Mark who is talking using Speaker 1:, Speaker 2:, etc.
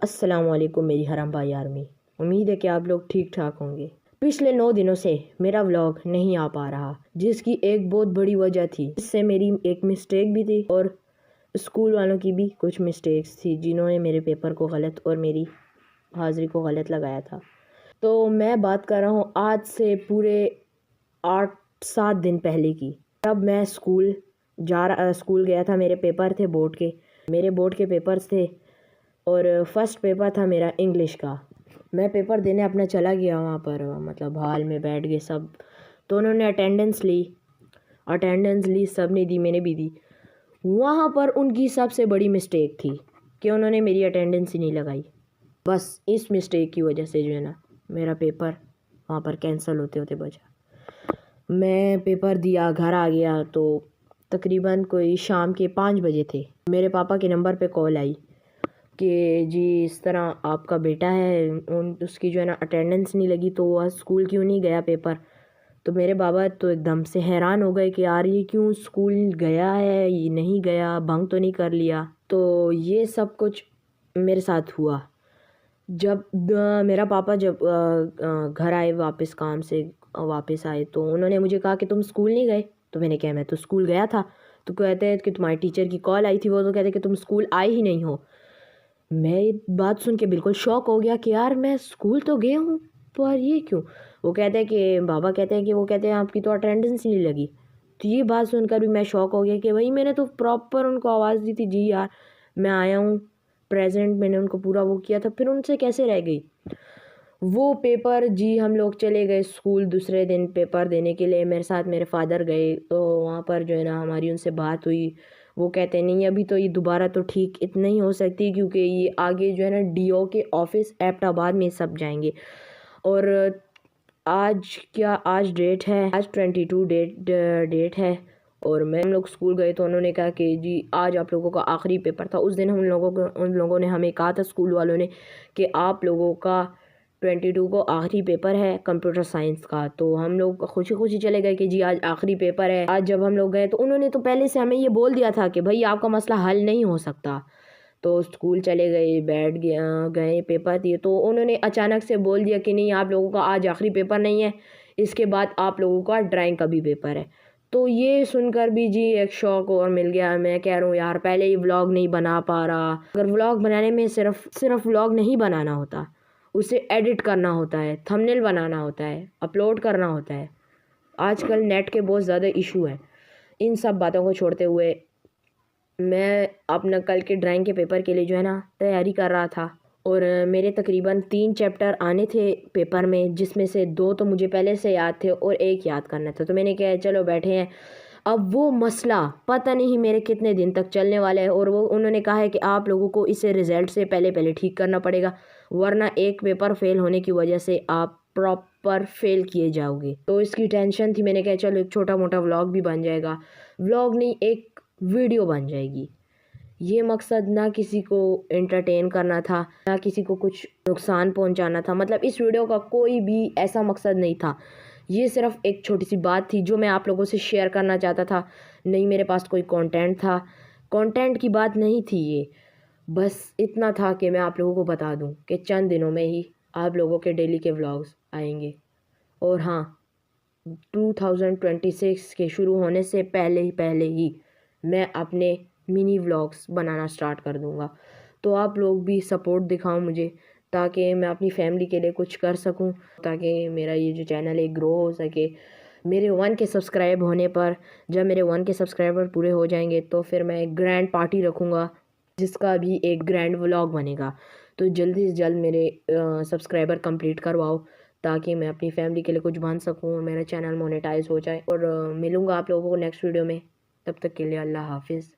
Speaker 1: अस्सलाम वालेकुम मेरी हराम भाई आर्मी। उम्मीद है कि आप लोग ठीक ठाक होंगे। पिछले 9 दिनों से मेरा व्लॉग नहीं आ पा रहा, जिसकी एक बहुत बड़ी वजह थी। इससे मेरी एक मिस्टेक भी थी और स्कूल वालों की भी कुछ मिस्टेक्स थी, जिन्होंने मेरे पेपर को गलत और मेरी हाज़िरी को गलत लगाया था। तो मैं बात कर रहा हूँ आज से पूरे 8-7 दिन पहले की। तब मैं स्कूल गया था। मेरे पेपर थे मेरे बोर्ड के पेपर्स थे और फर्स्ट पेपर था मेरा इंग्लिश का। मैं पेपर देने अपना चला गया वहाँ पर, मतलब हॉल में बैठ गए सब। तो उन्होंने अटेंडेंस ली, सब ने दी, मैंने भी दी। वहाँ पर उनकी सबसे बड़ी मिस्टेक थी कि उन्होंने मेरी अटेंडेंस ही नहीं लगाई। बस इस मिस्टेक की वजह से जो है ना, मेरा पेपर वहाँ पर कैंसिल होते होते बचा। मैं पेपर दिया, घर आ गया तो तकरीबन कोई शाम के 5 बजे थे। मेरे पापा के नंबर पे कॉल आई कि जी इस तरह आपका बेटा है, उसकी जो है ना अटेंडेंस नहीं लगी, तो वह स्कूल क्यों नहीं गया पेपर। तो मेरे बाबा तो एकदम से हैरान हो गए कि यार ये क्यों स्कूल गया है, ये नहीं गया, भंग तो नहीं कर लिया। तो ये सब कुछ मेरे साथ हुआ। जब मेरा पापा जब घर आए, वापस काम से वापस आए, तो उन्होंने मुझे कहा कि तुम स्कूल नहीं गए। तो मैंने कहा मैं तो स्कूल गया था। तो कहते हैं कि तुम्हारी टीचर की कॉल आई थी, वो तो कहते हैं कि तुम स्कूल आए ही नहीं हो। मैं ये बात सुन के बिल्कुल शॉक हो गया कि यार मैं स्कूल तो गया हूँ, पर ये क्यों। वो कहते हैं कि बाबा कहते हैं कि वो कहते हैं आपकी तो अटेंडेंस नहीं लगी। तो ये बात सुनकर भी मैं शॉक हो गया कि भाई मैंने तो प्रॉपर उनको आवाज़ दी थी, जी यार मैं आया हूँ, प्रेजेंट मैंने उनको पूरा वो किया था, फिर उनसे कैसे रह गई वो पेपर। जी हम लोग चले गए स्कूल दूसरे दिन पेपर देने के लिए, मेरे साथ मेरे फादर गए। तो वहाँ पर जो है ना हमारी उनसे बात हुई। वो कहते नहीं अभी तो ये दोबारा तो ठीक इतना ही हो सकती, क्योंकि ये आगे जो है ना डीओ के ऑफिस एबटाबाद में सब जाएंगे। और आज डेट है, आज 22 डेट है। और हम लोग स्कूल गए तो उन्होंने कहा कि जी आज आप लोगों का आखिरी पेपर था। उस दिन उन लोगों ने हमें कहा था, स्कूल वालों ने, कि आप लोगों का 22 को आखिरी पेपर है कंप्यूटर साइंस का। तो हम लोग खुशी खुशी चले गए कि जी आज आखिरी पेपर है। आज जब हम लोग गए तो उन्होंने तो पहले से हमें ये बोल दिया था कि भाई आपका मसला हल नहीं हो सकता। तो स्कूल चले गए, बैठ गए पेपर दिए। तो उन्होंने अचानक से बोल दिया कि नहीं आप लोगों का आज आखिरी पेपर नहीं है, इसके बाद आप लोगों का ड्राइंग का भी पेपर है। तो ये सुनकर भी जी एक शौक और मिल गया। मैं कह रहा हूँ यार पहले ही व्लॉग नहीं बना पा रहा। अगर व्लॉग बनाने में सिर्फ व्लॉग नहीं बनाना होता, उसे एडिट करना होता है, थंबनेल बनाना होता है, अपलोड करना होता है। आजकल नेट के बहुत ज़्यादा इशू है। इन सब बातों को छोड़ते हुए मैं अपना कल के ड्राइंग के पेपर के लिए जो है ना तैयारी कर रहा था। और मेरे तकरीबन 3 चैप्टर आने थे पेपर में, जिसमें से 2 तो मुझे पहले से याद थे और 1 याद करना था। तो मैंने कहा चलो बैठे हैं। अब वो मसला पता नहीं मेरे कितने दिन तक चलने वाला है, और वो उन्होंने कहा है कि आप लोगों को इसे रिज़ल्ट से पहले ठीक करना पड़ेगा, वरना एक पेपर फेल होने की वजह से आप प्रॉपर फेल किए जाओगे। तो इसकी टेंशन थी। मैंने कहा चलो एक छोटा मोटा व्लॉग भी बन जाएगा, व्लॉग नहीं एक वीडियो बन जाएगी। ये मकसद ना किसी को एंटरटेन करना था, ना किसी को कुछ नुकसान पहुंचाना था। मतलब इस वीडियो का कोई भी ऐसा मकसद नहीं था। ये सिर्फ एक छोटी सी बात थी जो मैं आप लोगों से शेयर करना चाहता था। नहीं मेरे पास कोई कंटेंट था, कंटेंट की बात नहीं थी ये। बस इतना था कि मैं आप लोगों को बता दूं कि चंद दिनों में ही आप लोगों के डेली के व्लॉग्स आएंगे। और हाँ, 2026 के शुरू होने से पहले ही मैं अपने मिनी व्लॉग्स बनाना स्टार्ट कर दूंगा। तो आप लोग भी सपोर्ट दिखाओ मुझे, ताकि मैं अपनी फैमिली के लिए कुछ कर सकूं, ताकि मेरा ये जो चैनल है ग्रो हो सके। मेरे 1 के सब्सक्राइब होने पर, जब मेरे 1 के सब्सक्राइबर पूरे हो जाएंगे, तो फिर मैं एक ग्रैंड पार्टी रखूँगा, जिसका भी एक ग्रैंड व्लॉग बनेगा। तो जल्दी से जल्द मेरे सब्सक्राइबर कंप्लीट करवाओ, ताकि मैं अपनी फैमिली के लिए कुछ बन सकूं और मेरा चैनल मोनेटाइज हो जाए। और मिलूँगा आप लोगों को नेक्स्ट वीडियो में। तब तक के लिए अल्लाह हाफिज़।